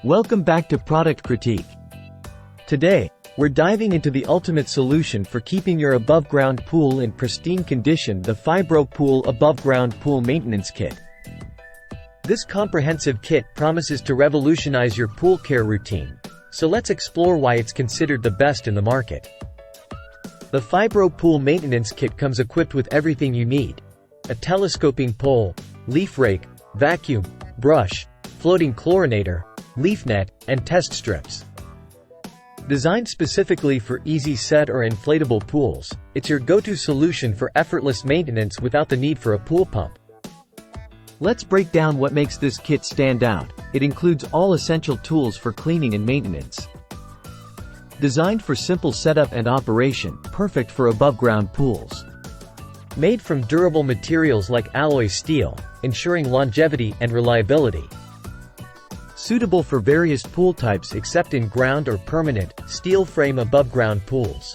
Welcome back to Product Critique. Today, we're diving into the ultimate solution for keeping your above-ground pool in pristine condition, the FibroPool Above-Ground Pool Maintenance Kit. This comprehensive kit promises to revolutionize your pool care routine, so let's explore why it's considered the best in the market. The FibroPool Maintenance Kit comes equipped with everything you need: a telescoping pole, leaf rake, vacuum, brush, floating chlorinator, leaf net, and test strips. Designed specifically for easy set or inflatable pools, it's your go-to solution for effortless maintenance without the need for a pool pump. Let's break down what makes this kit stand out. It includes all essential tools for cleaning and maintenance. Designed for simple setup and operation, perfect for above-ground pools. Made from durable materials like alloy steel, ensuring longevity and reliability. Suitable for various pool types except in ground or permanent, steel frame above-ground pools.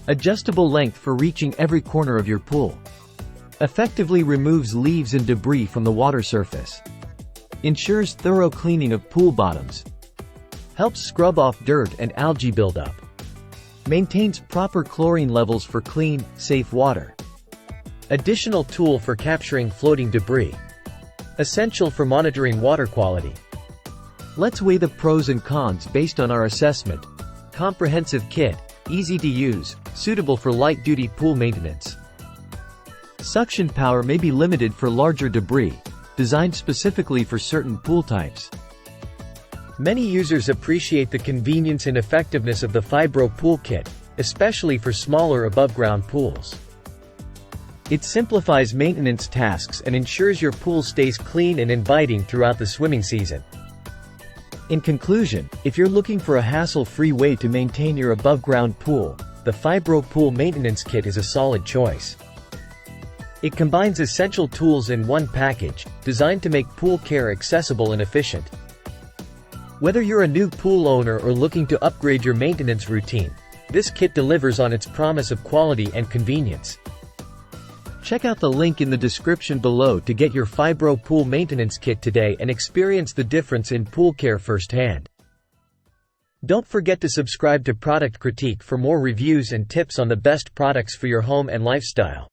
Adjustable length for reaching every corner of your pool. Effectively removes leaves and debris from the water surface. Ensures thorough cleaning of pool bottoms. Helps scrub off dirt and algae buildup. Maintains proper chlorine levels for clean, safe water. Additional tool for capturing floating debris. Essential for monitoring water quality. Let's weigh the pros and cons based on our assessment. Comprehensive kit, easy to use, suitable for light-duty pool maintenance. Suction power may be limited for larger debris, designed specifically for certain pool types. Many users appreciate the convenience and effectiveness of the FibroPool kit, especially for smaller above-ground pools. It simplifies maintenance tasks and ensures your pool stays clean and inviting throughout the swimming season. In conclusion, if you're looking for a hassle-free way to maintain your above-ground pool, the FibroPool Maintenance Kit is a solid choice. It combines essential tools in one package, designed to make pool care accessible and efficient. Whether you're a new pool owner or looking to upgrade your maintenance routine, this kit delivers on its promise of quality and convenience. Check out the link in the description below to get your FibroPool Maintenance Kit today and experience the difference in pool care firsthand. Don't forget to subscribe to Product Critique for more reviews and tips on the best products for your home and lifestyle.